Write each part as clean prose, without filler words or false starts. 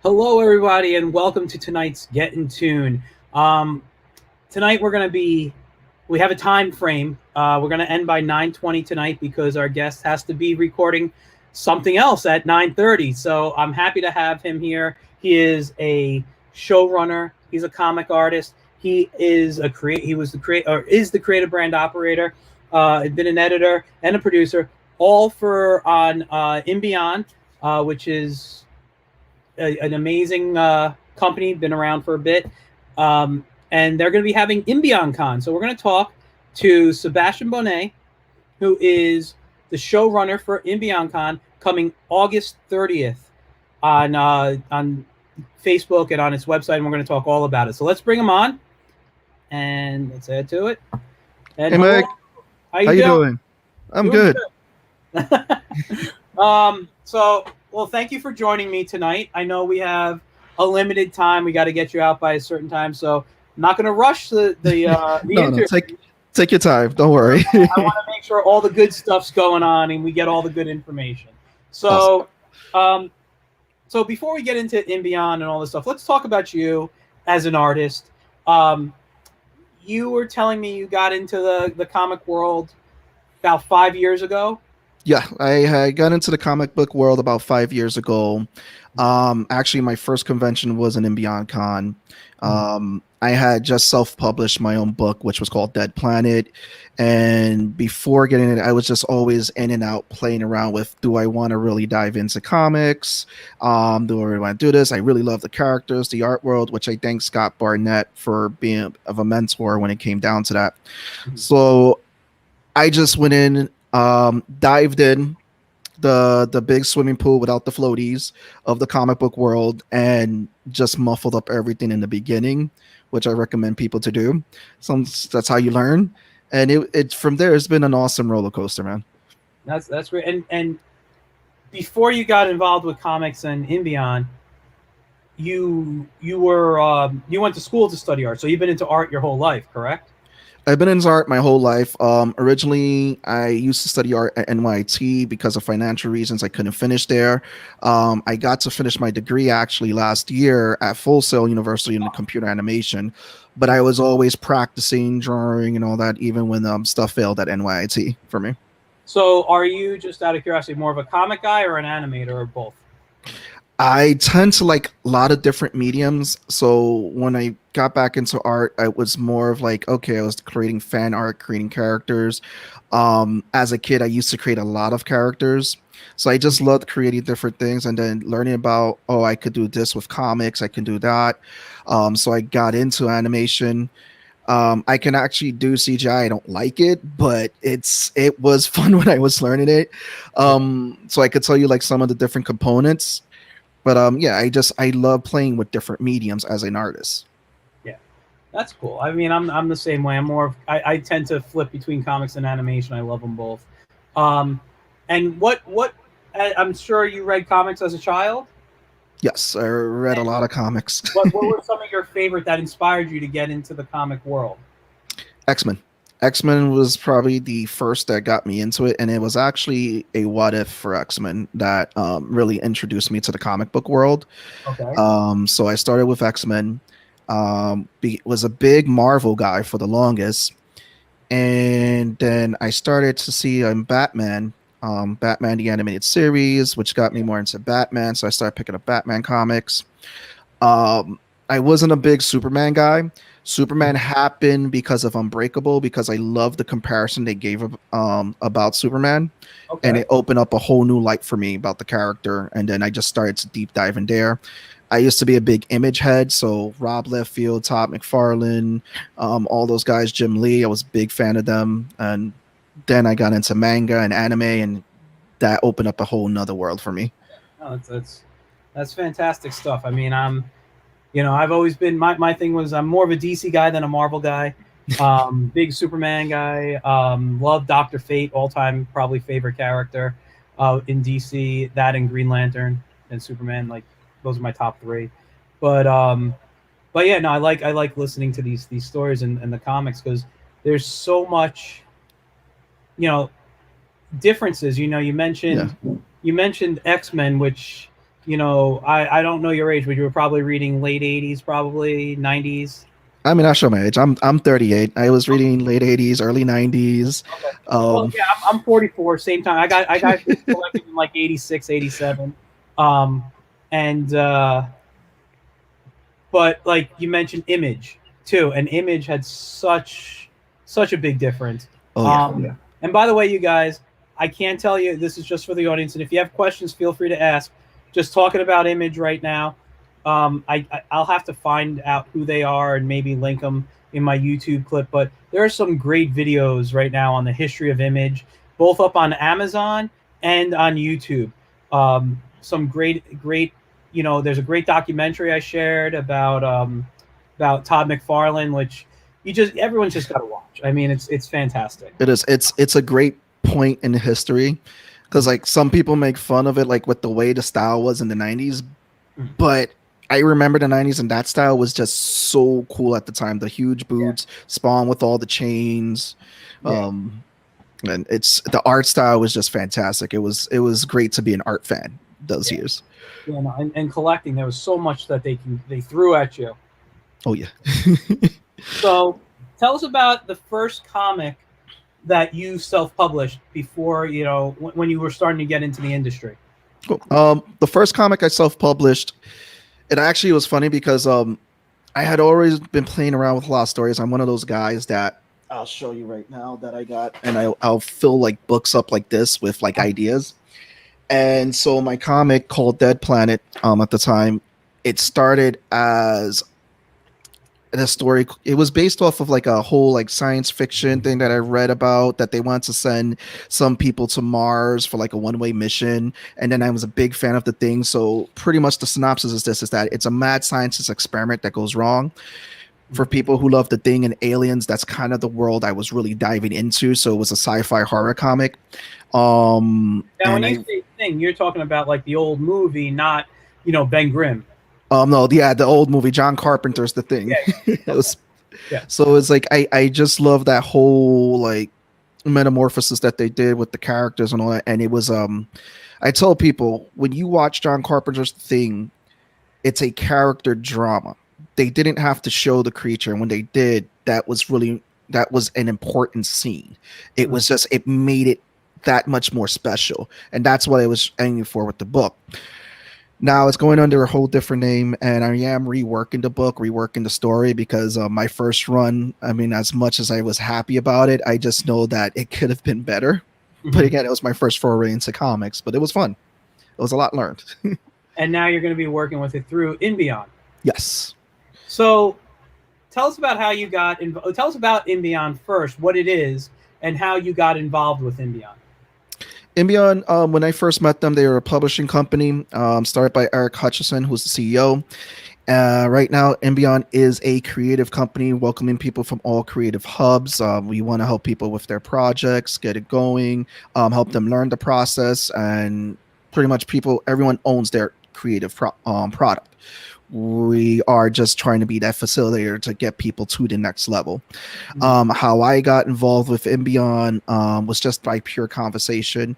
Hello, everybody, and welcome to tonight's Get in Tune. Um, Tonight we have a time frame. We're going to end by 9:20 tonight because our guest has to be recording something else at 9:30. So I'm happy to have him here. He is a showrunner. He's a comic artist. He is he was the create or is the creative brand operator. Been an editor and a producer, all for on INBEON, which is an amazing company, been around for a bit. And they're going to be having INBEON Con. So we're going to talk to Sebastain Bonet, who is the showrunner for INBEON Con, coming August 30th on Facebook and on its website, and we're going to talk all about it. So let's bring him on, and let's add to it. And Hey, hello, Meg. how How you you doing? doing? I'm Doing good. good. Well, thank you for joining me tonight. I know we have a limited time. We got to get you out by a certain time, so I'm not going to rush the No, interview. take your time. Don't worry. I want to make sure all the good stuff's going on and we get all the good information. Awesome. So, um, so before we get into INBEON and all this stuff, let's talk about you as an artist. Um, you were telling me you got into the comic world about 5 years ago. Yeah, I got into the comic book world about 5 years ago. Actually, my first convention was an INBEON Con. I had just self-published my own book, which was called Dead Planet. And before getting it, I was just always in and out playing around with, do I want to really dive into comics? Do I really want to do this? I really love the characters, the art world, which I thank Scott Barnett for being of a mentor when it came down to that. So I just went in, dived in the big swimming pool without the floaties of the comic book world, and just muffled up everything in the beginning, which I recommend people to do. So that's how you learn. And it from there, it's been an awesome roller coaster, man. That's great. And before you got involved with comics and INBEON, you went to school to study art, so you've been into art your whole life, correct? I've been into art my whole life. Originally, I used to study art at NYT because of financial reasons. I couldn't finish there. I got to finish my degree actually last year at Full Sail University in computer animation, but I was always practicing drawing and all that, even when stuff failed at NYT for me. So, are you, just out of curiosity, more of a comic guy or an animator or both? I tend to like a lot of different mediums. So when I got back into art, I was more of like, okay, I was creating fan art, creating characters. As a kid, I used to create a lot of characters. So I just loved creating different things and then learning about, oh, I could do this with comics, I can do that. So I got into animation. I can actually do CGI. I don't like it, but it was fun when I was learning it. So I could tell you like some of the different components, but yeah, I love playing with different mediums as an artist. Yeah, that's cool. I mean, I'm the same way. I tend to flip between comics and animation. I love them both. Um, and I'm sure you read comics as a child. Yes, I read a And lot of comics. what were some of your favorite that inspired you to get into the comic world? X-Men. X-Men was probably the first that got me into it, and it was actually a what if for X-Men that really introduced me to the comic book world. Okay. So I started with X-Men. Was a big Marvel guy for the longest, and then I started to see Batman, Batman the animated series, which got me more into Batman. So I started picking up Batman comics. I wasn't a big Superman guy. Superman happened because of Unbreakable, because I love the comparison they gave about Superman, and Okay. it opened up a whole new light for me about the character. And then I just started to deep dive in there. I used to be a big Image head, so Rob Liefeld, Todd McFarlane, all those guys, Jim Lee. I was a big fan of them, and then I got into manga and anime, and that opened up a whole nother world for me. No, that's fantastic stuff. I mean, I've always been my thing was I'm more of a DC guy than a Marvel guy. Big Superman guy. Love Doctor Fate, all time probably favorite character in DC. That and Green Lantern and Superman, like those are my top three. But but yeah, no, I like listening to these stories and the comics because there's so much, you know, differences. You know, Yeah. you mentioned X Men, which I don't know your age, but you were probably reading late 80s, probably 90s. I mean, I show my age. I'm 38. I was reading late 80s, early 90s. Okay. Well, Um, yeah, I'm 44. Same time. I got this collected in like 86, 87. Um, and but like you mentioned, Image too, and Image had such a big difference. oh yeah. Yeah. And by the way, you guys, I can't tell you. This is just for the audience, and if you have questions, feel free to ask. Just talking about Image right now. I'll have to find out who they are and maybe link them in my YouTube clip. But there are some great videos right now on the history of Image, both up on Amazon and on YouTube. Some great. There's a great documentary I shared about Todd McFarlane, which everyone's just got to watch. I mean, it's fantastic. It is. It's a great point in history because like some people make fun of it, like with the way the style was in the 90s, but I remember the 90s and that style was just so cool at the time. The huge boots, Spawn with all the chains. And the art style was just fantastic. It was great to be an art fan those years. Yeah, no, and collecting, there was so much that they threw at you. Oh yeah. So tell us about the first comic that you self-published before, when you were starting to get into the industry. Cool. The first comic I self-published, it actually was funny because I had always been playing around with a lot of stories. I'm one of those guys that I'll show you right now that I got, and I'll fill like books up like this with like ideas. And so my comic called Dead Planet, at the time, it started as a story. It was based off of like a whole like science fiction thing that I read about, that they wanted to send some people to Mars for like a one-way mission. And then I was a big fan of the thing. So pretty much the synopsis is that it's a mad scientist experiment that goes wrong. For people who love the thing and aliens, that's kind of the world I was really diving into. So it was a sci-fi horror comic. Now, when you say thing, you're talking about like the old movie, not Ben Grimm. No, yeah, the old movie, John Carpenter's The Thing. Yeah. So it's like I just love that whole like metamorphosis that they did with the characters and all that. And it was I tell people, when you watch John Carpenter's The Thing, it's a character drama. They didn't have to show the creature, and when they did, that was an important scene. It was just, it made it that much more special, and that's what I was aiming for with the book. Now it's going under a whole different name, and I am reworking the story, because my first run, I mean, as much as I was happy about it, I just know that it could have been better. But again, it was my first foray into comics, but it was fun. It was a lot learned. And now you're going to be working with it through INBEON. Yes. So tell us about how you got involved. Tell us about INBEON first, what it is, and how you got involved with INBEON. INBEON, when I first met them, they were a publishing company started by Eric Hutchison, who's the CEO. Right now, INBEON is a creative company welcoming people from all creative hubs. We want to help people with their projects, get it going, help them learn the process, and pretty much everyone owns their creative product. We are just trying to be that facilitator to get people to the next level. How I got involved with INBEON was just by pure conversation.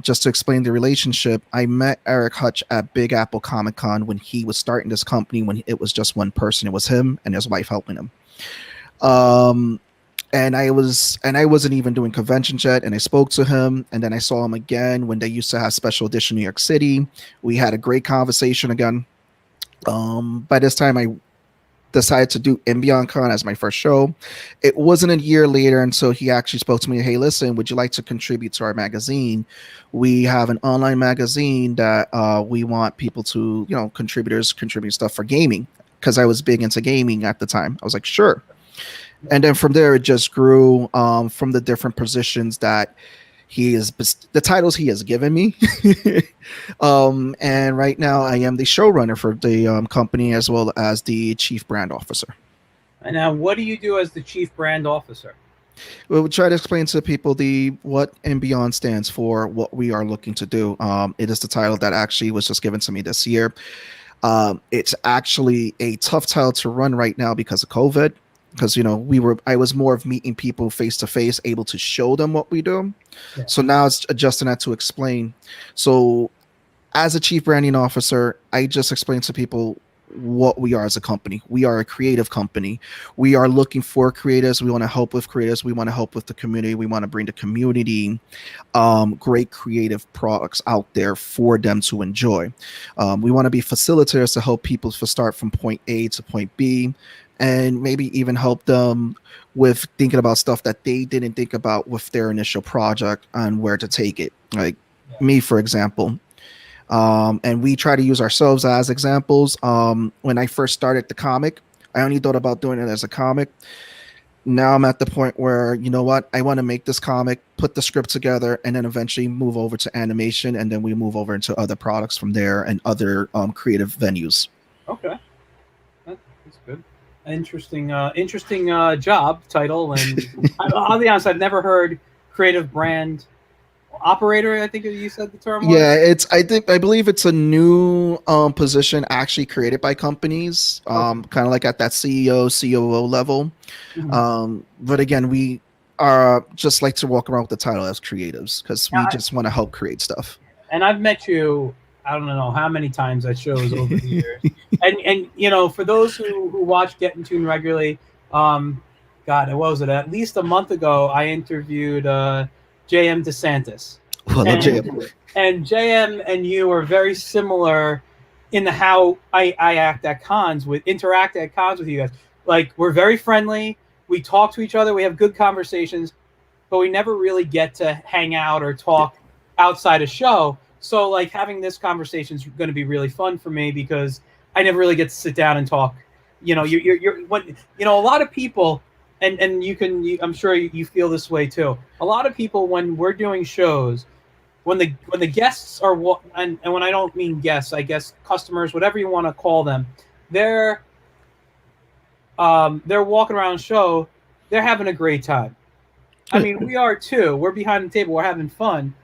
Just to explain the relationship, I met Eric Hutch at Big Apple Comic Con when he was starting this company, when it was just one person. It was him and his wife helping him. And I wasn't even doing conventions yet, and I spoke to him, and then I saw him again when they used to have Special Edition New York City. We had a great conversation again. By this time, I decided to do INBEON Con as my first show. It wasn't a year later until he actually spoke to me. Hey, listen, would you like to contribute to our magazine? We have an online magazine that we want people to, contribute stuff for gaming, because I was big into gaming at the time. I was like, sure. And then from there, it just grew from the different positions that the titles he has given me. And right now I am the showrunner for the company, as well as the chief brand officer. And now, what do you do as the chief brand officer? We'll try to explain to people what INBEON stands for, what we are looking to do. It is the title that actually was just given to me this year. It's actually a tough title to run right now because of COVID. Because I was more of meeting people face to face, able to show them what we do. Yeah. So now it's adjusting that to explain. So as a chief branding officer, I just explain to people what we are as a company. We are a creative company. We are looking for creatives. We want to help with creatives. We want to help with the community. We want to bring the community great creative products out there for them to enjoy. We want to be facilitators to help people to start from point A to point B, and maybe even help them with thinking about stuff that they didn't think about with their initial project and where to take it. Like me, for example. And we try to use ourselves as examples. When I first started the comic, I only thought about doing it as a comic. Now I'm at the point where, you know what, I want to make this comic, put the script together, and then eventually move over to animation, and then we move over into other products from there and other creative venues. Okay, that's good. Interesting job title, and I'll be honest, I've never heard creative brand operator. I think you said the term was. Yeah, I believe it's a new position actually created by companies, kind of like at that CEO, COO level. But again, we are just like to walk around with the title as creatives because we just want to help create stuff. And I've met you, I don't know how many times at shows over the years. And you know, for those who watch Get in Tune regularly, God, what was it? At least a month ago, I interviewed JM DeSantis. Well, JM. And JM and you are very similar in the how I interact at cons with you guys. Like, we're very friendly. We talk to each other. We have good conversations, but we never really get to hang out or talk outside a show. So, like, having this conversation is going to be really fun for me because I never really get to sit down and talk. You know, you're a lot of people, and I'm sure you feel this way too. A lot of people, when we're doing shows, when the guests are, and when I don't mean guests, I guess customers, whatever you want to call them, they're walking around the show, they're having a great time. I mean, we are too. We're behind the table, we're having fun,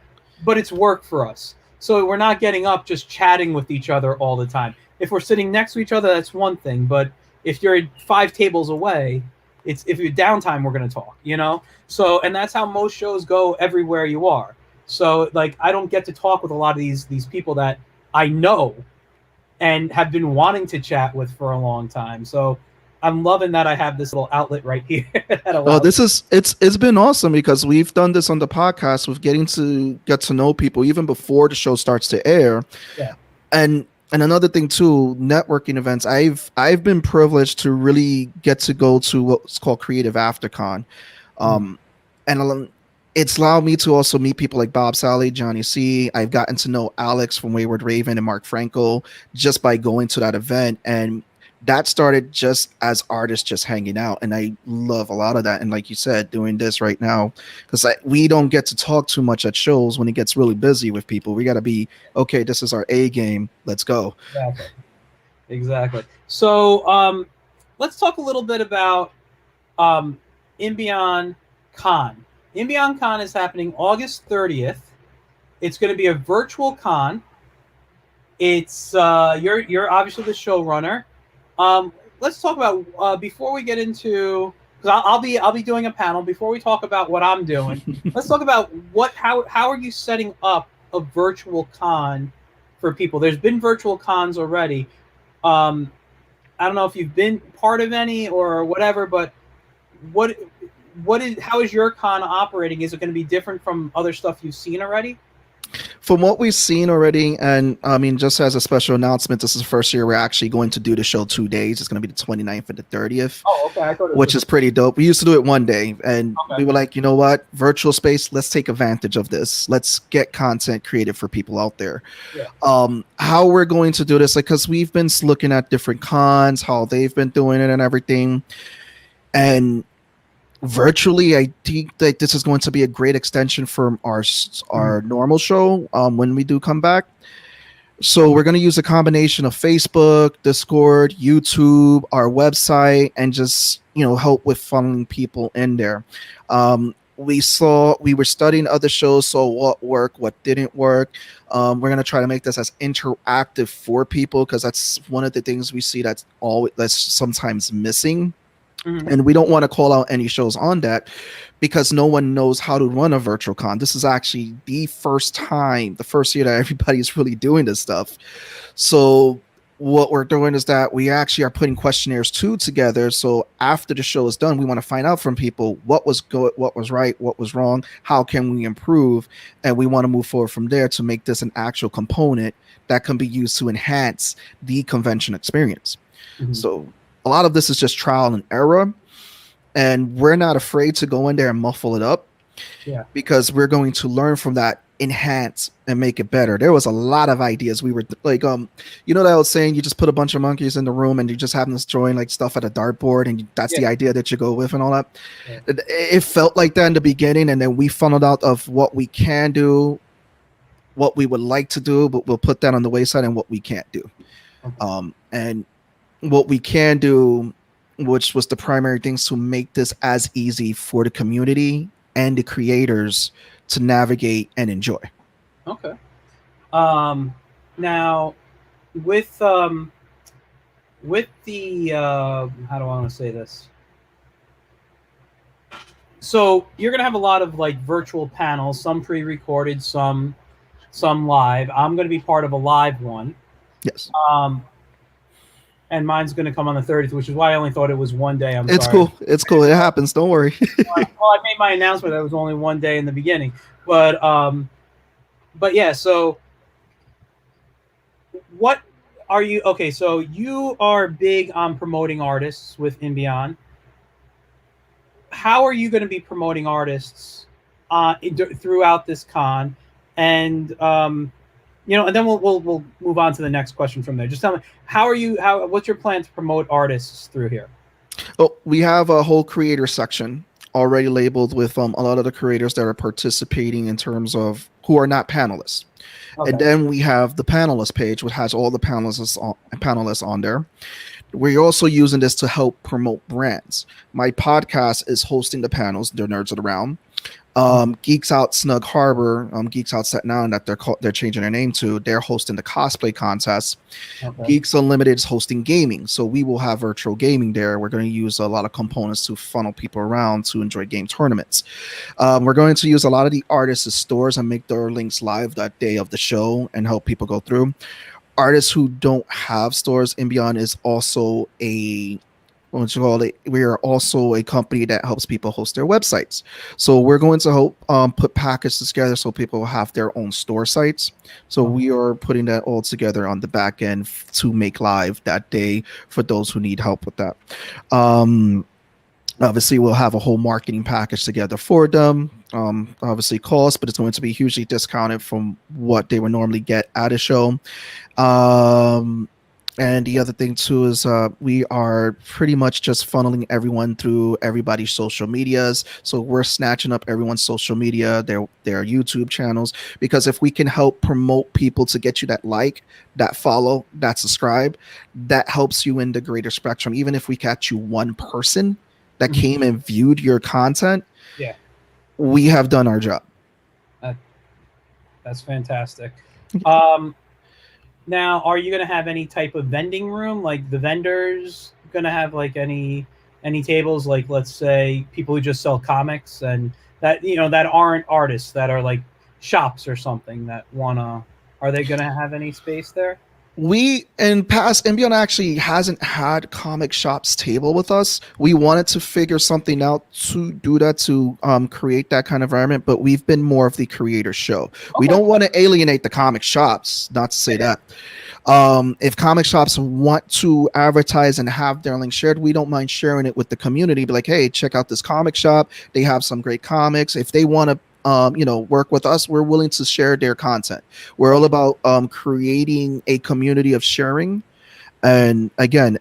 but it's work for us. So we're not getting up just chatting with each other all the time. If we're sitting next to each other, that's one thing. But if you're 5 tables away, if you're downtime, we're going to talk, you know? So, and that's how most shows go everywhere you are. So, like, I don't get to talk with a lot of these people that I know and have been wanting to chat with for a long time. So I'm loving that I have this little outlet right here. It's been awesome because we've done this on the podcast with getting to get to know people even before the show starts to air. Yeah. And another thing too, networking events. I've been privileged to really get to go to what's called Creative AfterCon. And it's allowed me to also meet people like Bob Sally, Johnny C. I've gotten to know Alex from Wayward Raven and Mark Franco just by going to that event. And that started just as artists just hanging out. And I love a lot of that. And like you said, doing this right now, because we don't get to talk too much at shows when it gets really busy with people. We got to be, okay, this is our A game. Let's go. Exactly. So let's talk a little bit about INBEON Con. INBEON Con is happening August 30th. It's going to be a virtual con. It's you're obviously the showrunner. Let's talk about before we get into, because I'll be doing a panel before we talk about what I'm doing. Let's talk about how are you setting up a virtual con for people? There's been virtual cons already. I don't know if you've been part of any or whatever, but how is your con operating? Is it going to be different from other stuff you've seen already? From what we've seen already, and I mean, just as a special announcement, this is the first year we're actually going to do the show 2 days. It's going to be the 29th and the 30th. Oh, okay. Which is pretty dope. We used to do it 1 day, and we were like, you know what? Virtual space, let's take advantage of this. Let's get content created for people out there. Yeah. How we're going to do this, like, because we've been looking at different cons, how they've been doing it and everything. And virtually, I think that this is going to be a great extension from our normal show when we do come back. So we're going to use a combination of Facebook, Discord, YouTube, our website, and just, you know, help with funneling people in there. We were studying other shows, so what worked, what didn't work. We're going to try to make this as interactive for people because that's one of the things we see that's sometimes missing. Mhm. And we don't want to call out any shows on that because no one knows how to run a virtual con. This is actually the first year that everybody's really doing this stuff. So what we're doing is that we actually are putting questionnaires too together. So after the show is done, we want to find out from people what was good, what was right, what was wrong, how can we improve, and we want to move forward from there to make this an actual component that can be used to enhance the convention experience. Mhm. So a lot of this is just trial and error, and we're not afraid to go in there and muffle it up Yeah. because we're going to learn from that, enhance and make it better. There was a lot of ideas. We were like, you know, that I was saying, you just put a bunch of monkeys in the room and you just have them throwing like stuff at a dartboard, and that's Yeah. the idea that you go with and all that. Yeah. It felt like that in the beginning, and then we funneled out of what we can do, what we would like to do, but we'll put that on the wayside, and what we can't do. Okay. And what we can do, which was the primary things, to make this as easy for the community and the creators to navigate and enjoy. Okay. Now with the how do I want to say this? So you're gonna have a lot of like virtual panels, some pre-recorded, some live. I'm gonna be part of a live one. Yes, And mine's going to come on the 30th, which is why I only thought it was one day. I'm it's sorry. cool. It's cool. It happens. Don't worry. Well, I made my announcement that it was only one day in the beginning, but yeah. So, what are you? Okay, so you are big on promoting artists with INBEON. How are you going to be promoting artists throughout this con? And and then we'll move on to the next question from there. Just tell me, what's your plan to promote artists through here? Oh, we have a whole creator section already labeled with a lot of the creators that are participating in terms of who are not panelists. Okay. And then we have the panelist page, which has all the panelists on there. We're also using this to help promote brands. My podcast is hosting the panels. They're Nerds of the Realm. Geeks Out Snug Harbor, Geeks Out Set Now, that they're changing their name to. They're hosting the cosplay contest. Okay. Geeks Unlimited is hosting gaming, so we will have virtual gaming there. We're going to use a lot of components to funnel people around to enjoy game tournaments. We're going to use a lot of the artists' stores and make their links live that day of the show and help people go through. Artists who don't have stores, INBEON is also we are also a company that helps people host their websites. So we're going to help put packages together so people will have their own store sites. So we are putting that all together on the back end to make live that day for those who need help with that. Obviously, we'll have a whole marketing package together for them. Obviously, cost, but it's going to be hugely discounted from what they would normally get at a show. And the other thing too is we are pretty much just funneling everyone through everybody's social medias. So we're snatching up everyone's social media, their YouTube channels, because if we can help promote people to get you that like, that follow, that subscribe, that helps you in the greater spectrum. Even if we catch you one person that came and viewed your content, yeah, we have done our job. That's fantastic. Now, are you going to have any type of vending room? Like the vendors going to have like any tables? Like, let's say people who just sell comics and that that aren't artists, that are like shops or something that wanna. Are they going to have any space there? We in past INBEON actually hasn't had comic shops table with us. We wanted to figure something out to do that, to create that kind of environment, but we've been more of the creator show. Okay. We don't want to alienate the comic shops, not to say that. If comic shops want to advertise and have their link shared, we don't mind sharing it with the community. Be like, hey, check out this comic shop. They have some great comics. If they want to work with us, we're willing to share their content. We're all about creating a community of sharing. And again,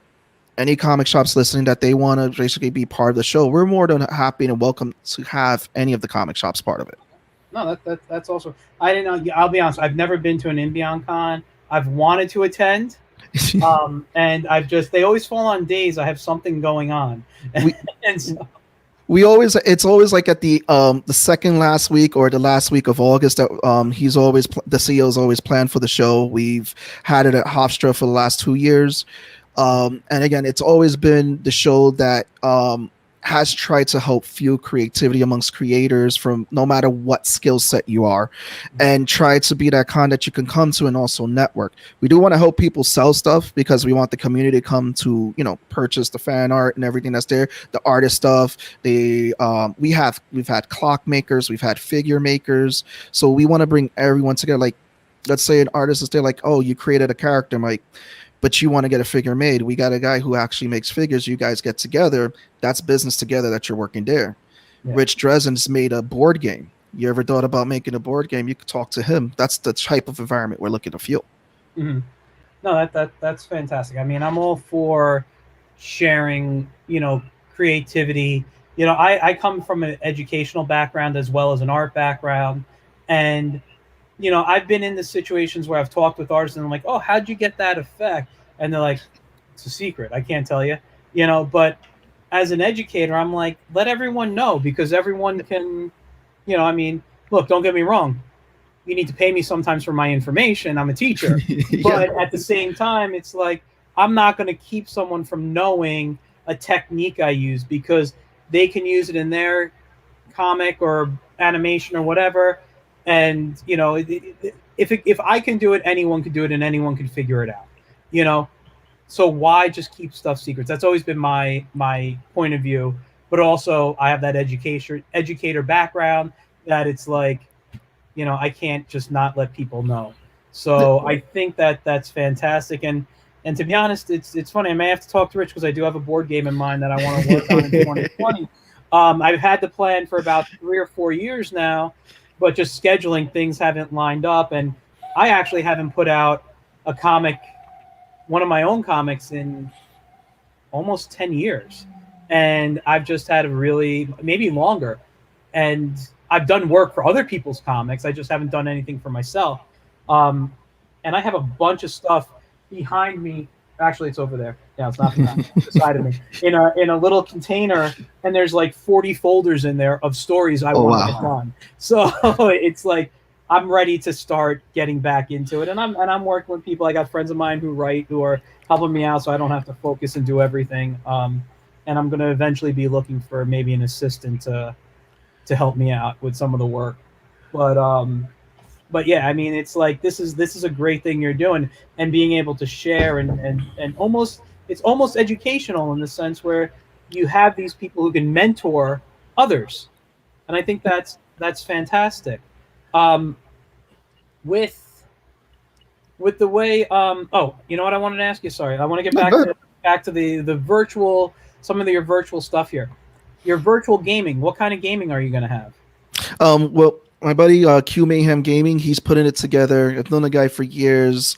any comic shops listening that they want to basically be part of the show, we're more than happy and welcome to have any of the comic shops part of it. No, that's also. I didn't know. I'll be honest. I've never been to an INBEON Con. I've wanted to attend, and they always fall on days I have something going on, and so. It's always like at the second last week or the last week of August that the CEO's always planned for the show. We've had it at Hofstra for the last 2 years. And again, it's always been the show that has tried to help fuel creativity amongst creators from no matter what skill set you are, and try to be that con that you can come to and also network. We do want to help people sell stuff because we want the community to come to, purchase the fan art and everything that's there, the artist stuff. We've had clock makers, we've had figure makers. So we want to bring everyone together. Like, let's say an artist is there, like, oh, you created a character, Mike, but you want to get a figure made. We got a guy who actually makes figures. You guys get together. That's business together that you're working there. Yeah. Rich Dresden's made a board game. You ever thought about making a board game? You could talk to him. That's the type of environment we're looking to fuel. Mm-hmm. No, that's fantastic. I mean, I'm all for sharing, creativity. I come from an educational background as well as an art background. And I've been in the situations where I've talked with artists and I'm like, oh, how'd you get that effect? And they're like, it's a secret. I can't tell you, but as an educator, I'm like, let everyone know, because everyone can, look, don't get me wrong. You need to pay me sometimes for my information. I'm a teacher, yeah. But at the same time, it's like, I'm not going to keep someone from knowing a technique I use because they can use it in their comic or animation or whatever. And, if I can do it, anyone can do it and anyone can figure it out, So why just keep stuff secrets? That's always been my point of view. But also I have that educator background that it's like, I can't just not let people know. So I think that's fantastic. And to be honest, it's funny. I may have to talk to Rich because I do have a board game in mind that I want to work on in 2020. I've had the plan for about 3 or 4 years now. But just scheduling things haven't lined up. And I actually haven't put out a comic, one of my own comics, in almost 10 years. And I've just had maybe longer. And I've done work for other people's comics. I just haven't done anything for myself. And I have a bunch of stuff behind me. Actually, it's over there. Yeah, it's not behind me, it's beside of me. In a little container, and there's like 40 folders in there of stories I want to get done. So it's like I'm ready to start getting back into it, and I'm working with people. I got friends of mine who write, who are helping me out, so I don't have to focus and do everything. And I'm going to eventually be looking for maybe an assistant to help me out with some of the work. But yeah, I mean, it's like this is a great thing you're doing, and being able to share and it's almost educational in the sense where you have these people who can mentor others, and I think that's fantastic. With the way you know what I wanted to ask you? Sorry, I want to get back to the virtual, some of your virtual stuff here. Your virtual gaming. What kind of gaming are you going to have? Well, my buddy Q Mayhem Gaming, he's putting it together. I've known the guy for years.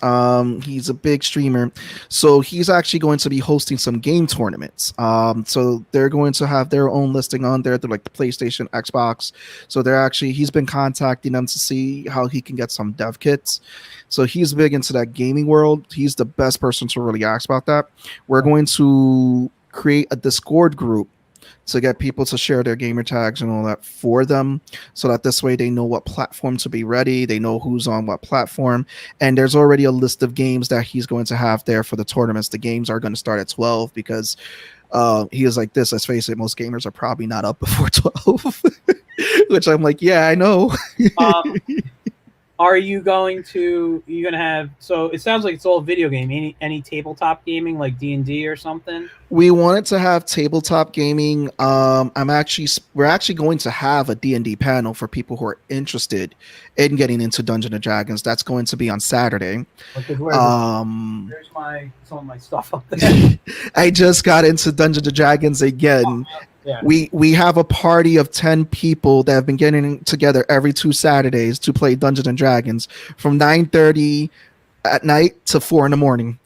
He's a big streamer, so he's actually going to be hosting some game tournaments. So they're going to have their own listing on there. They're like the PlayStation, Xbox. So he's been contacting them to see how he can get some dev kits. So he's big into that gaming world. He's the best person to really ask about that. We're going to create a Discord group to get people to share their gamer tags and all that for them, so that this way they know what platform to be ready, they know who's on what platform, and there's already a list of games that he's going to have there for the tournaments. The games are going to start at 12 because he is like this, let's face it, most gamers are probably not up before 12. Which I'm like, yeah, I know. Are you going to have, so it sounds like it's all video game, any tabletop gaming like D&D or something? We wanted to have tabletop gaming. We're actually going to have a D&D panel for people who are interested in getting into Dungeons and Dragons. That's going to be on Saturday. Okay, there's some of my stuff up there. I just got into Dungeons and Dragons again. Yeah. We have a party of 10 people that have been getting together every 2 Saturdays to play Dungeons and Dragons from 9:30 at night to 4 in the morning.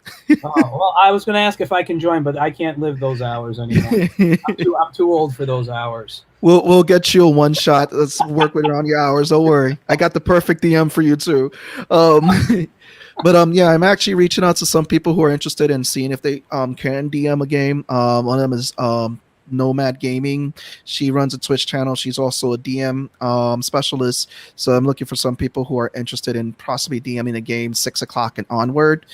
Well, I was going to ask if I can join, but I can't live those hours anymore. I'm too old for those hours. We'll get you a one shot. Let's work with around your hours. Don't worry. I got the perfect DM for you too. But yeah, I'm actually reaching out to some people who are interested in seeing if they can DM a game. One of them is Nomad Gaming. She runs a Twitch channel. She's also a DM specialist. So I'm looking for some people who are interested in possibly DMing a game 6 o'clock and onward.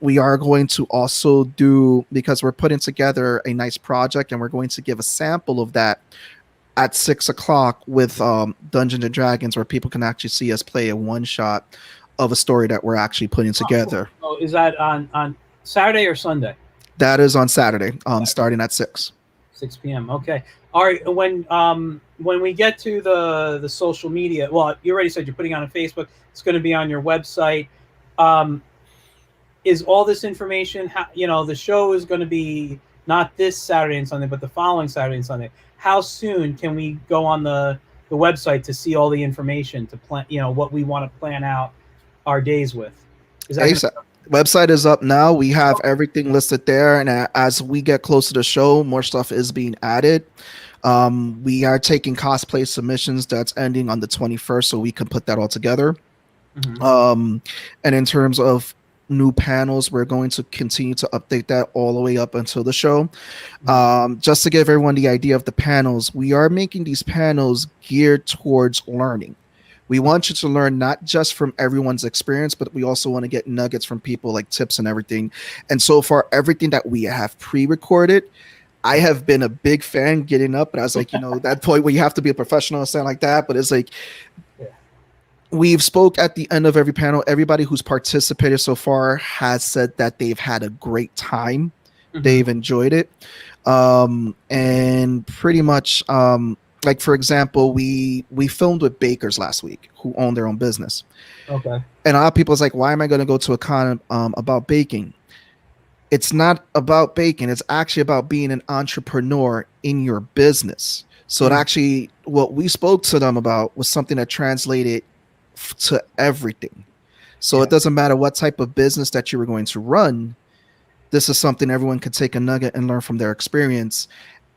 We are going to also do, because we're putting together a nice project, and we're going to give a sample of that at 6 o'clock with Dungeons and Dragons, where people can actually see us play a one shot of a story that we're actually putting together. Oh, is that on Saturday or Sunday? That is on Saturday, starting at 6 p.m. Okay. All right. When we get to the social media, well, you already said you're putting on Facebook. It's going to be on your website. Is all this information? The show is going to be not this Saturday and Sunday, but the following Saturday and Sunday. How soon can we go on the website to see all the information to plan? What we want to plan out our days with. Is that website is up now. We have everything listed there, and as we get closer to the show, more stuff is being added. We are taking cosplay submissions that's ending on the 21st, so we can put that all together. And in terms of new panels, we're going to continue to update that all the way up until the show. Just to give everyone the idea of the panels, we are making these panels geared towards learning. We want you to learn not just from everyone's experience, but we also want to get nuggets from people, like tips and everything. And so far, everything that we have pre-recorded, I have been a big fan getting up, but I was like, that point where you have to be a professional and something like that. But it's like, we've spoke at the end of every panel. Everybody who's participated so far has said that they've had a great time. They've enjoyed it. And pretty much, like, for example, we filmed with bakers last week who own their own business. Okay. And a lot of people is like, why am I going to go to a con about baking? It's not about baking. It's actually about being an entrepreneur in your business. So it actually, what we spoke to them about was something that translated to everything. So it doesn't matter what type of business that you were going to run. This is something everyone could take a nugget and learn from their experience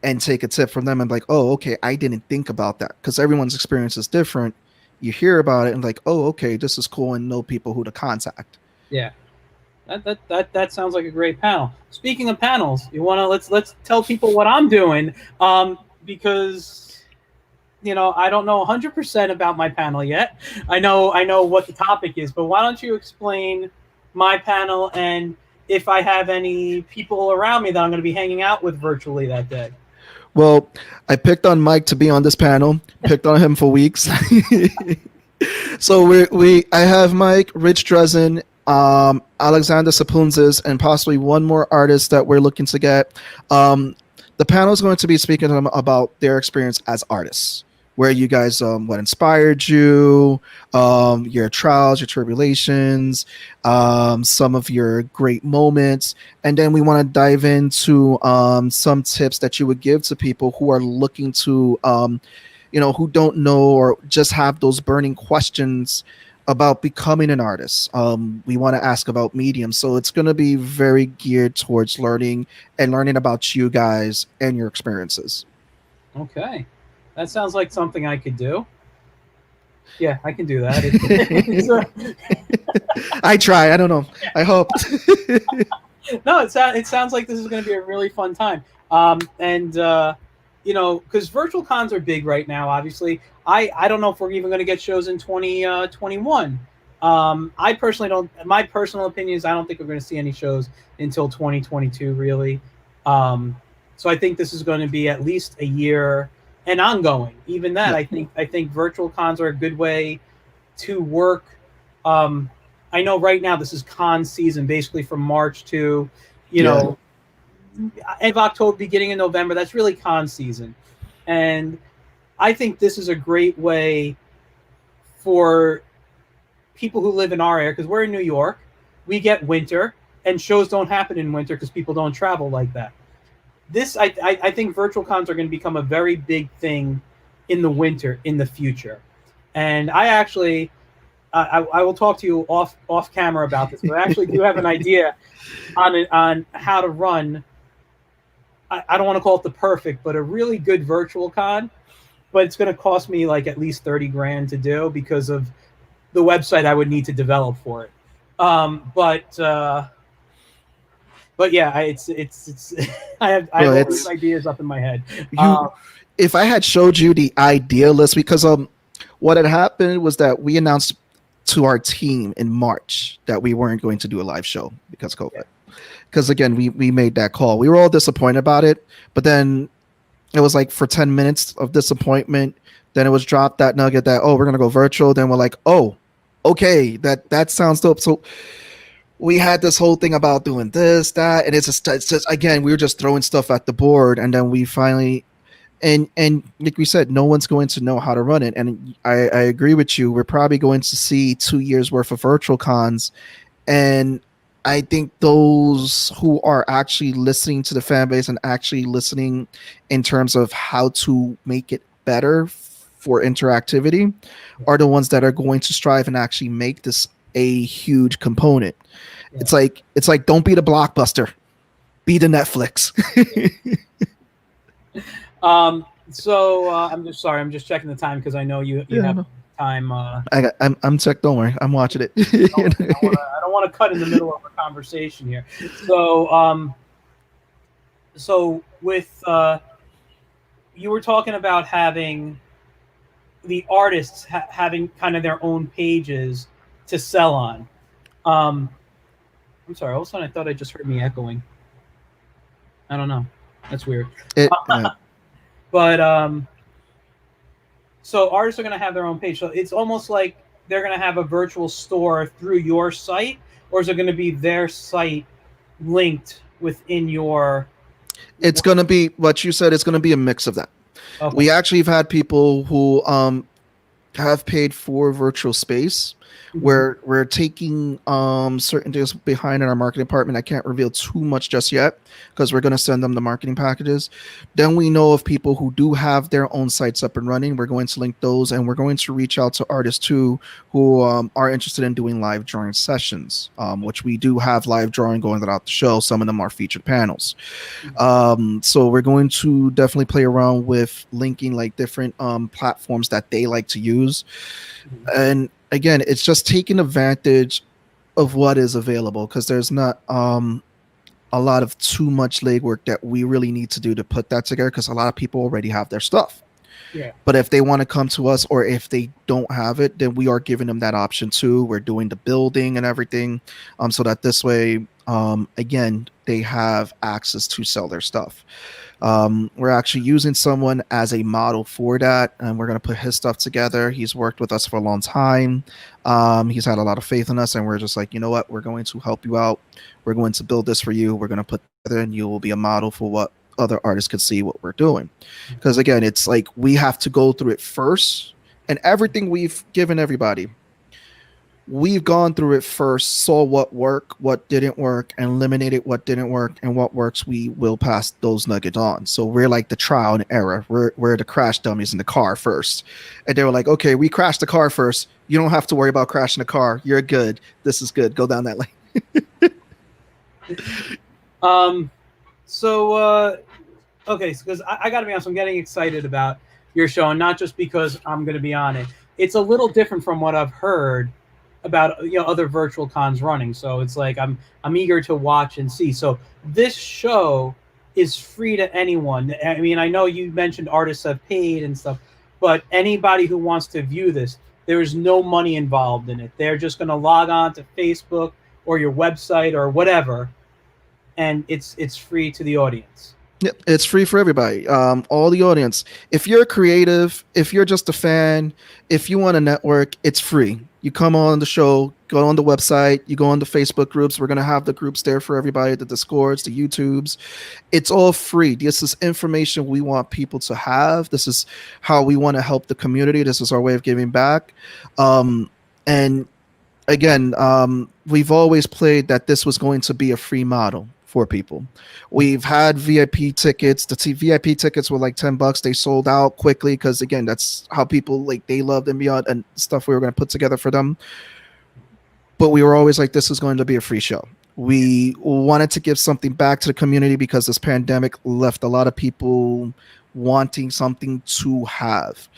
and take a tip from them and be like, oh, okay, I didn't think about that, because everyone's experience is different. You hear about it and like, oh, okay, this is cool, and know people who to contact. Yeah, that sounds like a great panel. Speaking of panels, you want to let's tell people what I'm doing, because I don't know 100% about my panel yet. I know what the topic is, but why don't you explain my panel and if I have any people around me that I'm going to be hanging out with virtually that day? Well, I picked on Mike to be on this panel. Picked on him for weeks. So I have Mike, Rich Drezen, Alexander Sapunzis, and possibly one more artist that we're looking to get. The panel is going to be speaking to them about their experience as artists, where you guys, what inspired you, your trials, your tribulations, some of your great moments. And then we want to dive into some tips that you would give to people who are looking to, who don't know or just have those burning questions about becoming an artist. We want to ask about medium. So it's going to be very geared towards learning about you guys and your experiences. Okay. That sounds like something I could do. Yeah, I can do that. I try. I don't know. I hope. No, it sounds like this is going to be a really fun time. Because virtual cons are big right now, obviously. I don't know if we're even going to get shows in 2021. I personally don't. My personal opinion is I don't think we're going to see any shows until 2022, really. So I think this is going to be at least a year and ongoing. Even that, I think virtual cons are a good way to work. I know right now this is con season, basically from March to, end of October, beginning of November. That's really con season, and I think this is a great way for people who live in our area, because we're in New York. We get winter, and shows don't happen in winter because people don't travel like that. I think virtual cons are going to become a very big thing in the winter in the future. And I actually, I will talk to you off camera about this, but I actually do have an idea on how to run. I don't want to call it the perfect, but a really good virtual con, but it's going to cost me like at least $30,000 to do because of the website I would need to develop for it. But but yeah, it's I have Bro, all these it's ideas up in my head. you. If I had showed you the idea list, because what had happened was that we announced to our team in March that we weren't going to do a live show because of Yeah. COVID. Because again, we made that call. We were all disappointed about it, but then it was like for 10 minutes of disappointment. Then it was dropped that nugget that, oh, we're gonna go virtual. Then we're like, oh, okay, that sounds dope. So we had this whole thing about doing this, that, and it's just again, we were just throwing stuff at the board, and then we finally and like we said, no one's going to know how to run it. And I agree with you. We're probably going to see 2 years worth of virtual cons, and I think those who are actually listening to the fan base and actually listening in terms of how to make it better for interactivity are the ones that are going to strive and actually make this a huge component. Yeah. It's like don't be the blockbuster, be the Netflix. So I'm just sorry. I'm just checking the time because I know you have No. time. I'm checked. Don't worry, I'm watching it. I don't want to cut in the middle of a conversation here. So with you were talking about having the artists having kind of their own pages to sell on. I'm sorry. All of a sudden, I thought I just heard me echoing. I don't know. That's weird. It, But so artists are going to have their own page. So it's almost like they're going to have a virtual store through your site, or is it going to be their site linked within your? it's going to be what you said. It's going to be a mix of that. Okay. We actually have had people who have paid for virtual space where we're taking certain things behind in our marketing department. I can't reveal too much just yet because we're going to send them the marketing packages. Then we know of people who do have their own sites up and running. We're going to link those, and we're going to reach out to artists too who are interested in doing live drawing sessions, which we do have live drawing going throughout the show. Some of them are featured panels. So we're going to definitely play around with linking like different platforms that they like to use. And again, it's just taking advantage of what is available because there's not a lot of too much legwork that we really need to do to put that together because a lot of people already have their stuff. Yeah. But if they want to come to us or if they don't have it, then we are giving them that option too. We're doing the building and everything so that this way, again, they have access to sell their stuff. We're actually using someone as a model for that, and we're going to put his stuff together. He's worked with us for a long time. He's had a lot of faith in us, and we're just like, you know what? We're going to help you out. We're going to build this for you. We're going to put together, and you will be a model for what other artists could see what we're doing. Because again, it's like we have to go through it first, and everything we've given everybody, we've gone through it first, saw what worked, what didn't work, and eliminated what didn't work, and what works, we will pass those nuggets on. So we're like the trial and error. We're the crash dummies in the car first. And they were like, okay, we crashed the car first. You don't have to worry about crashing the car. You're good. This is good. Go down that lane. Okay, because I got to be honest, I'm getting excited about your show, and not just because I'm going to be on it. It's a little different from what I've heard about other virtual cons running. So it's like I'm eager to watch and see. So this show is free to anyone. I mean, I know you mentioned artists have paid and stuff, but anybody who wants to view this, there is no money involved in it. They're just going to log on to Facebook or your website or whatever, and it's free to the audience. Yeah, it's free for everybody. All the audience. If you're creative, if you're just a fan, if you want to network, it's free. You come on the show, go on the website, you go on the Facebook groups. We're going to have the groups there for everybody, the Discords, the YouTubes. It's all free. This is information we want people to have. This is how we want to help the community. This is our way of giving back. And again, we've always played that this was going to be a free model for people. We've had VIP tickets. The VIP tickets were like $10. They sold out quickly because again, that's how people like they loved INBEON and stuff we were going to put together for them. But we were always like, this is going to be a free show. We wanted to give something back to the community because this pandemic left a lot of people wanting something to have.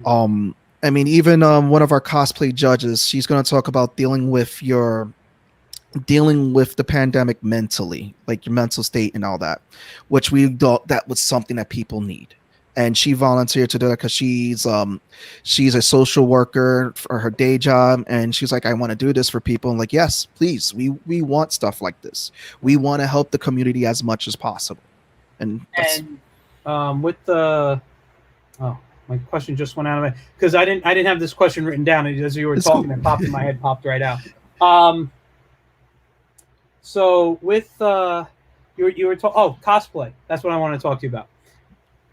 I mean, even one of our cosplay judges, she's going to talk about dealing with your dealing with the pandemic mentally, like your mental state and all that, which we thought that was something that people need. And she volunteered to do that because she's a social worker for her day job, and she's like, I want to do this for people. And like, yes, please, we want stuff like this. We want to help the community as much as possible. And that's And with the oh, my question just went out of it because I didn't have this question written down as you were it's talking. cool. It popped in my head, popped right out. So with you were cosplay. That's what I want to talk to you about.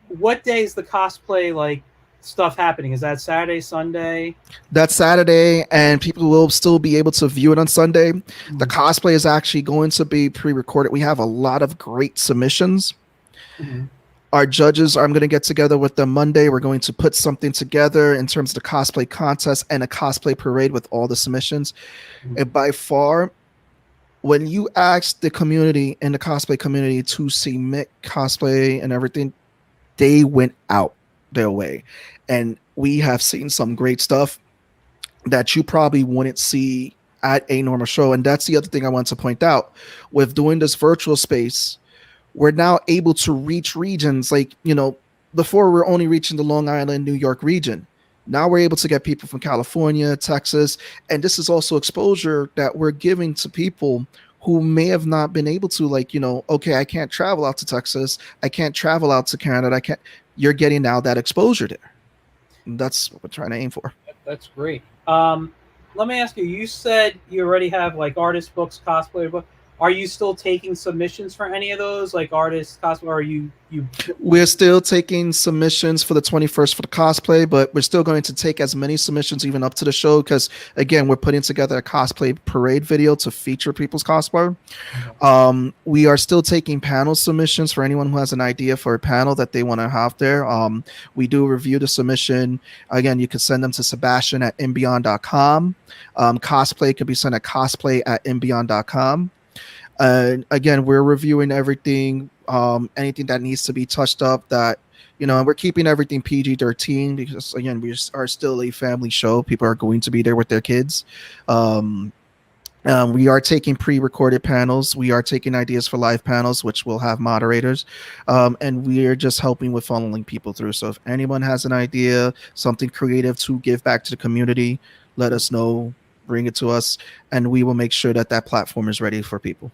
What day is the cosplay like stuff happening? Is that Saturday, Sunday? That's Saturday, and people will still be able to view it on Sunday. The cosplay is actually going to be pre-recorded. We have a lot of great submissions. Mm-hmm. Our judges, I'm going to get together with them Monday. We're going to put something together in terms of the cosplay contest and a cosplay parade with all the submissions. Mm-hmm. And by far, when you ask the community and the cosplay community to submit cosplay and everything, they went out their way. And we have seen some great stuff that you probably wouldn't see at a normal show. And that's the other thing I want to point out. With doing this virtual space, we're now able to reach regions like, before we're only reaching the Long Island, New York region. Now we're able to get people from California, Texas, and this is also exposure that we're giving to people who may have not been able to, okay, I can't travel out to Texas. I can't travel out to Canada. You're getting now that exposure there. And that's what we're trying to aim for. That's great. Let me ask you, you said you already have like artist books, cosplay books. Are you still taking submissions for any of those, like artists, cosplay, or are you? We're still taking submissions for the 21st for the cosplay, but we're still going to take as many submissions even up to the show because, again, we're putting together a cosplay parade video to feature people's cosplay. Okay. We are still taking panel submissions for anyone who has an idea for a panel that they want to have there. We do review the submission. Again, you can send them to Sebastain at INBEON.com. Cosplay could be sent at cosplay@INBEON.com. Again, we're reviewing everything, anything that needs to be touched up that, and we're keeping everything PG-13 because, again, we are still a family show. People are going to be there with their kids. We are taking pre-recorded panels. We are taking ideas for live panels, which will have moderators. And we are just helping with funneling people through. So if anyone has an idea, something creative to give back to the community, let us know, bring it to us, and we will make sure that that platform is ready for people.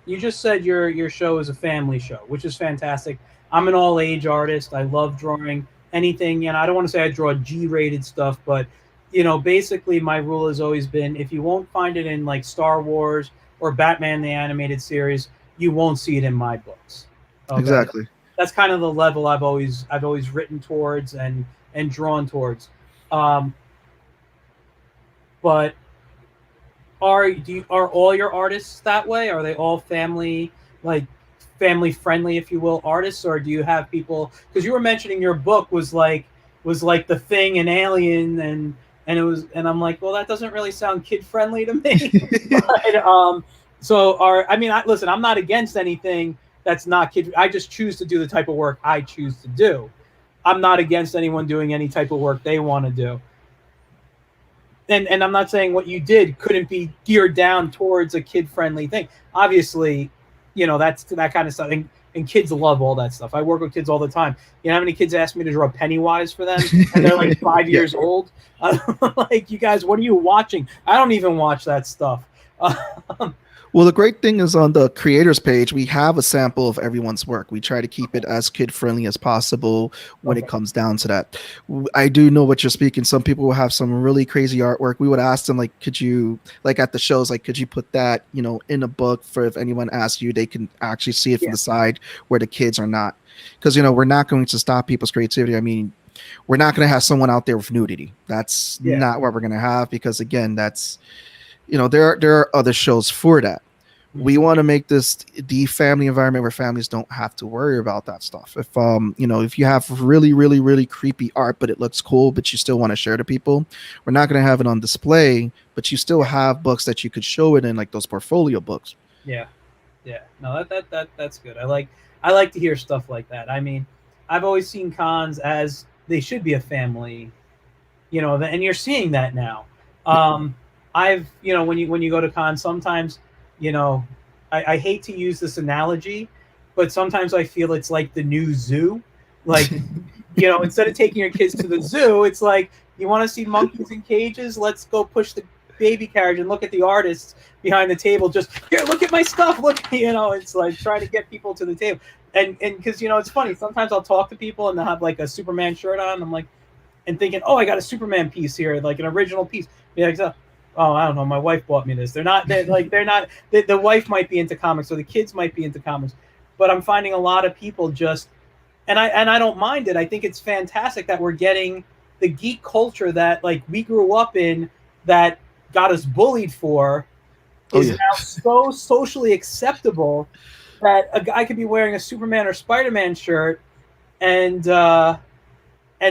You just said your show is a family show, which is fantastic. I'm an all-age artist. I love drawing anything. I don't want to say I draw G-rated stuff, but basically my rule has always been if you won't find it in like Star Wars or Batman the Animated Series, you won't see it in my books. Okay? Exactly. That's kind of the level I've always written towards and drawn towards. But are all your artists that way? Are they all family friendly, if you will, artists, or do you have people? Because you were mentioning your book was like The Thing and Alien, and I'm like, well, that doesn't really sound kid friendly to me. But, listen, I'm not against anything that's not kid. I just choose to do the type of work I choose to do. I'm not against anyone doing any type of work they want to do. And I'm not saying what you did couldn't be geared down towards a kid-friendly thing. Obviously, that's that kind of stuff. And kids love all that stuff. I work with kids all the time. You know how many kids ask me to draw Pennywise for them? And they're like 5 years old. Like, you guys, what are you watching? I don't even watch that stuff. Well, the great thing is on the creators page, we have a sample of everyone's work. We try to keep it as kid-friendly as possible when it comes down to that. I do know what you're speaking. Some people will have some really crazy artwork. We would ask them, like, could you, like at the shows, like, could you put that, in a book for if anyone asks you, they can actually see it from the side where the kids are not. Because, we're not going to stop people's creativity. I mean, we're not going to have someone out there with nudity. That's not what we're going to have because, again, that's... there are other shows for that. We want to make this the family environment where families don't have to worry about that stuff. If if you have really, really, really creepy art, but it looks cool, but you still want to share to people, we're not going to have it on display, but you still have books that you could show it in, like those portfolio books. Yeah. No, that's good. I like to hear stuff like that. I mean, I've always seen cons as they should be a family, and you're seeing that now. I've, when you go to cons, sometimes, you know, I hate to use this analogy, but sometimes I feel it's like the new zoo. Like, instead of taking your kids to the zoo, it's like, you want to see monkeys in cages? Let's go push the baby carriage and look at the artists behind the table. Just here, look at my stuff. Look, it's like trying to get people to the table. And because it's funny. Sometimes I'll talk to people and they'll have like a Superman shirt on. And I'm like, and thinking, oh, I got a Superman piece here, like an original piece. Yeah, like, oh, I don't know. My wife bought me this. They're not. The wife might be into comics, or the kids might be into comics, but I'm finding a lot of people just, and I don't mind it. I think it's fantastic that we're getting the geek culture that like we grew up in, that got us bullied for, is now so socially acceptable that a guy could be wearing a Superman or Spider-Man shirt, and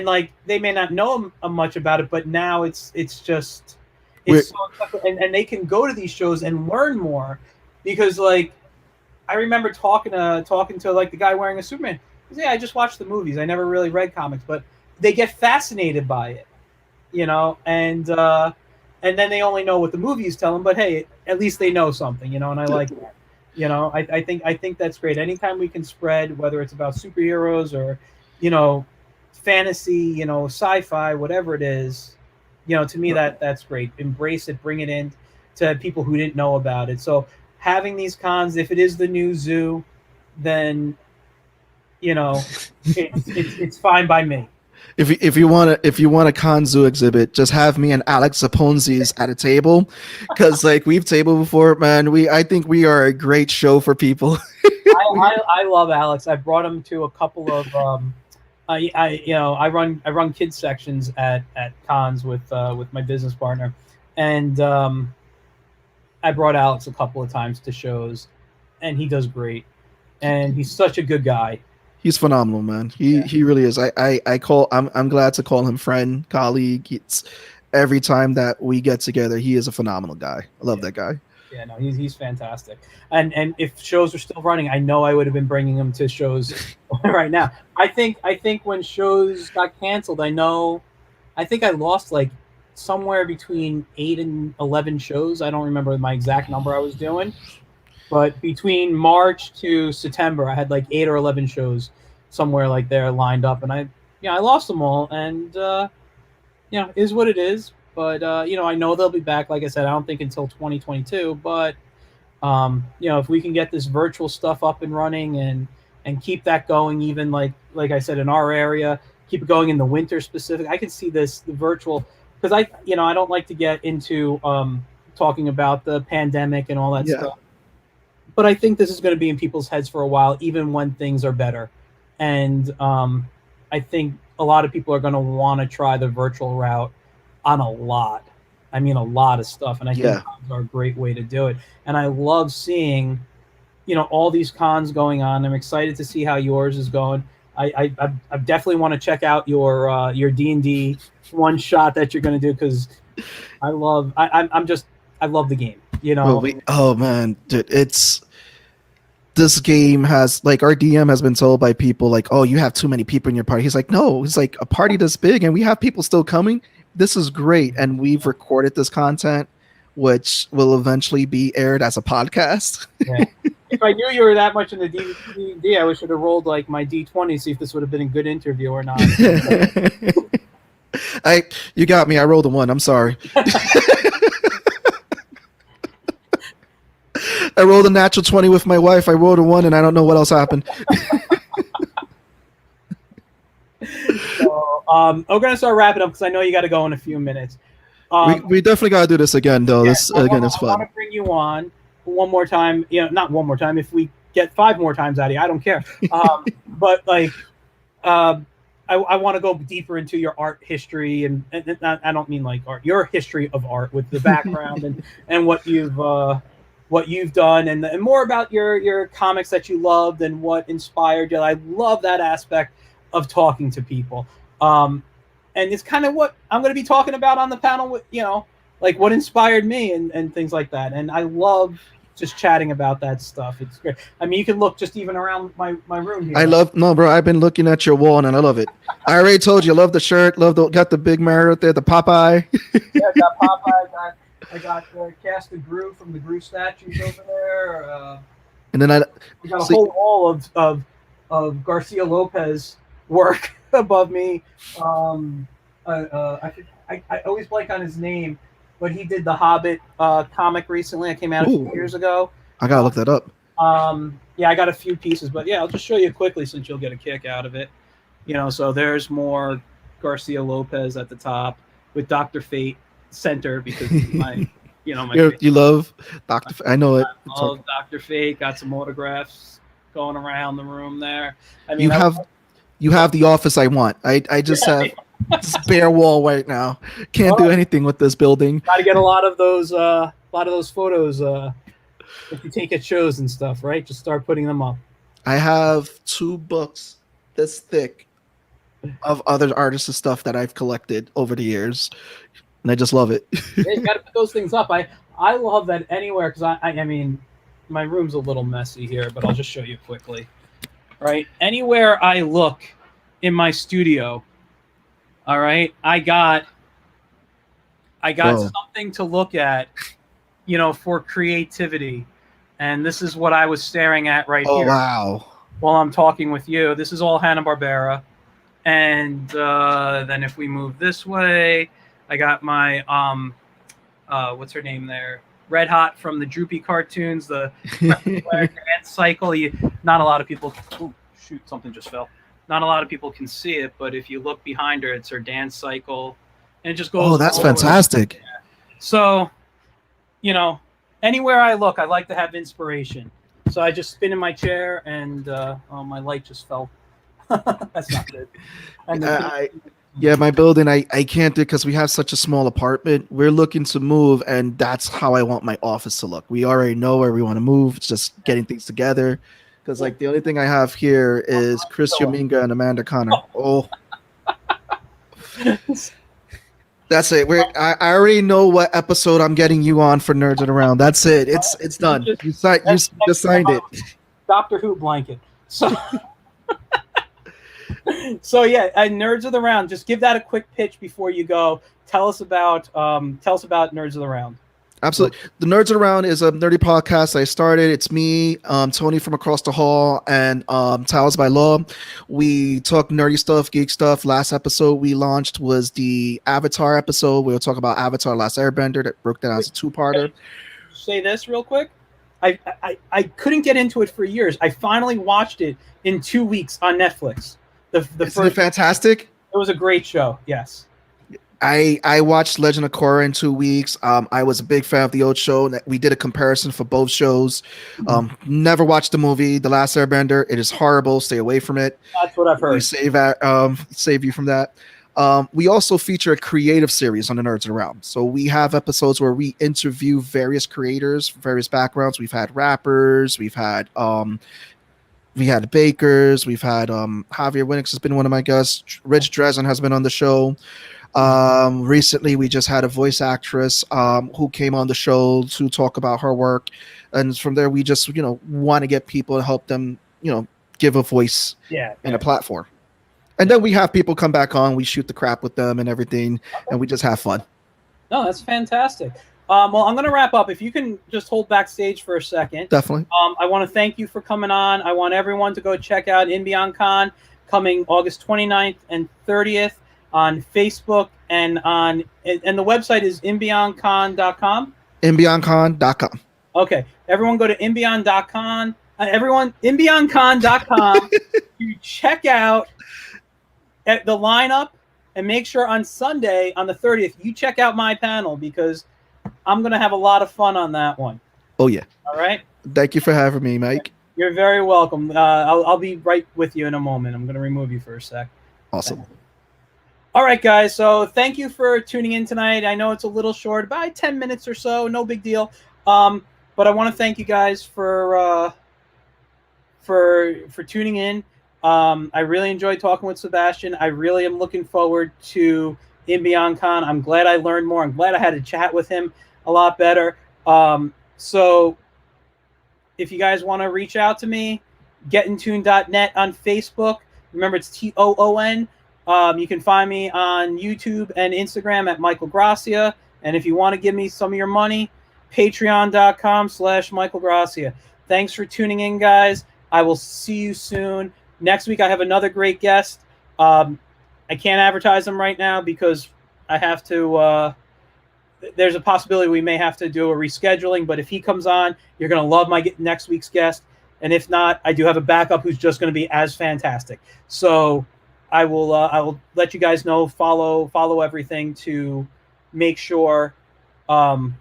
like they may not know much about it, but now it's just so, and they can go to these shows and learn more, because like I remember talking to like the guy wearing a Superman. He said, yeah, I just watched the movies. I never really read comics, but they get fascinated by it, and then they only know what the movies tell them. But hey, at least they know something, and I like that. I think that's great. Anytime we can spread, whether it's about superheroes or, fantasy, sci-fi, whatever it is, to me that's great. Embrace it, bring it in to people who didn't know about it. So having these cons, if it is the new zoo, then it's fine by me. If you want a con zoo exhibit, just have me and Alex Zaponzis at a table, because like we've tabled before, man. I think we are a great show for people. I love Alex. I brought him to a couple of I run kids sections at cons with my business partner, and I brought Alex a couple of times to shows, and he does great, and he's such a good guy. He's phenomenal, man. He really is. I'm glad to call him friend, colleague. It's every time that we get together, he is a phenomenal guy. I love that guy. Yeah, no, he's fantastic. And if shows are still running, I know I would have been bringing him to shows right now. I think when shows got canceled, I think I lost like somewhere between 8 and 11 shows. I don't remember my exact number I was doing. But between March to September, I had like 8 or 11 shows somewhere like there lined up, and I lost them all, and is what it is. But I know they'll be back. Like I said, I don't think until 2022. But if we can get this virtual stuff up and running and keep that going, even like I said, in our area, keep it going in the winter specific. I can see the virtual, because I don't like to get into talking about the pandemic and all that stuff. But I think this is going to be in people's heads for a while, even when things are better. And I think a lot of people are going to want to try the virtual route on a lot of stuff. And I think cons are a great way to do it. And I love seeing, all these cons going on. I'm excited to see how yours is going. I definitely want to check out your D&D one shot that you're going to do, because I love the game. Oh man, dude, this game has, like, our DM has been told by people like, oh, you have too many people in your party. He's like, no, it's like a party this big and we have people still coming. This is great. And we've recorded this content, which will eventually be aired as a podcast. Yeah. If I knew you were that much in the D&D, I should have rolled like my D20, see if this would have been a good interview or not. You got me. I rolled a 1. I'm sorry. I rolled a natural 20 with my wife. I rolled a 1, and I don't know what else happened. So, we're gonna start wrapping up because I know you got to go in a few minutes. We definitely got to do this again, though. Yeah, this again is fun. I want to bring you on one more time. Not one more time. If we get 5 more times out of you, I don't care. But like, I want to go deeper into your art history, and I don't mean like art, your history of art with the background and what you've done, and more about your comics that you loved and what inspired you. I love that aspect of talking to people. And it's kind of what I'm going to be talking about on the panel with, like what inspired me and things like that. And I love just chatting about that stuff. It's great. I mean, you can look just even around my room here. No, bro, I've been looking at your wall and I love it. I already told you, I love the shirt, got the big mirror there, the Popeye. Yeah, got Popeye, I got Cast of Gru from the Gru statues over there. And then I We got a see. whole wall of Garcia Lopez work above me. I always blank on his name, but he did the Hobbit comic recently. It came out a few Ooh, years ago. I gotta look that up. Yeah, I got a few pieces, but yeah, I'll just show you quickly since you'll get a kick out of it. So there's more Garcia Lopez at the top with Doctor Fate center because he's my, my favorite. You love Doctor. I know it. Oh, Doctor Fate got some autographs going around the room there. I You mean, have the office I want. I just have this bare wall right now. Can't do anything with this building. Got to get a lot of those photos if you take at shows and stuff, right? Just start putting them up. I have 2 books this thick of other artists' stuff that I've collected over the years, and I just love it. Yeah, you got to put those things up. I love that anywhere because I mean, my room's a little messy here, but I'll just show you quickly. Right, anywhere I look in my studio, all right, I got Whoa. something to look at, for creativity, and this is what I was staring at right Oh here. wow! While I'm talking with you, this is all Hanna-Barbera, and then if we move this way, I got my what's her name there? Red Hot from the Droopy cartoons, the dance cycle. Not a lot of people. Ooh, shoot, something just fell. Not a lot of people can see it, but if you look behind her, it's her dance cycle, and it just goes. Oh, that's fantastic. So, anywhere I look, I like to have inspiration. So I just spin in my chair, and my light just fell. That's not good. And yeah, my building, I can't do it because we have such a small apartment. We're looking to move, and that's how I want my office to look. We already know where we want to move. It's just getting things together. Because the only thing I have here is Chris Yominga and Amanda Connor. Oh, that's it. I already know what episode I'm getting you on for Nerds and Around. That's it. It's done. You just signed it. Doctor Who blanket. So. So yeah, Nerds of the Round. Just give that a quick pitch before you go. Tell us about Nerds of the Round. Absolutely. The Nerds Around is a nerdy podcast I started. It's me, Tony from across the hall, and Towels by Law. We talk nerdy stuff, geek stuff. Last episode we launched was the Avatar episode. We were talking about Avatar Last Airbender that broke down as a 2-parter. Say this real quick. I couldn't get into it for years. I finally watched it in 2 weeks on Netflix. Isn't it fantastic? It was a great show. Yes. I watched Legend of Korra in 2 weeks. I was a big fan of the old show. We did a comparison for both shows. Never watched the movie The Last Airbender. It is horrible. Stay away from it. That's what I've heard. We save you from that. We also feature a creative series on the Nerds Around. So we have episodes where we interview various creators, various backgrounds. We've had rappers. We've had bakers. We've had Javier Winix has been one of my guests. Rich Dresden has been on the show. Recently we just had a voice actress who came on the show to talk about her work, and from there we just want to get people to help them give a voice and a platform. And then we have people come back on, we shoot the crap with them and everything, and we just have fun. No, that's fantastic. Well, I'm going to wrap up. If you can just hold backstage for a second. Definitely. I want to thank you for coming on. I want everyone to go check out INBEON Con coming August 29th and 30th on Facebook, and the website is INBEONCon.com. INBEONCon.com. Okay. Everyone go to INBEON.com. INBEONCon.com to check out the lineup, and make sure on Sunday, on the 30th, you check out my panel because I'm going to have a lot of fun on that one. Oh, yeah. All right. Thank you for having me, Mike. You're very welcome. I'll be right with you in a moment. I'm going to remove you for a sec. Awesome. All right, guys. So thank you for tuning in tonight. I know it's a little short, about 10 minutes or so. No big deal. But I want to thank you guys for tuning in. I really enjoyed talking with Sebastian. I really am looking forward to INBEON Con. I'm glad I learned more. I'm glad I had to chat with him a lot better. So if you guys want to reach out to me, getintoon.net on Facebook. Remember, it's TOON. You can find me on YouTube and Instagram at Michael Gracia. And if you want to give me some of your money, patreon.com/Michael Gracia. Thanks for tuning in, guys. I will see you soon. Next week, I have another great guest. I can't advertise him right now because I have to. There's a possibility we may have to do a rescheduling, but if he comes on, you're going to love my next week's guest. And if not, I do have a backup who's just going to be as fantastic. So I will let you guys know, follow everything to make sure, make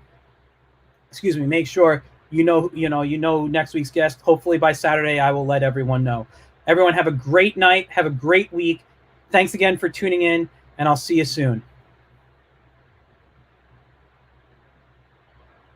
sure you know next week's guest. Hopefully by Saturday, I will let everyone know. Everyone have a great night. Have a great week. Thanks again for tuning in, and I'll see you soon.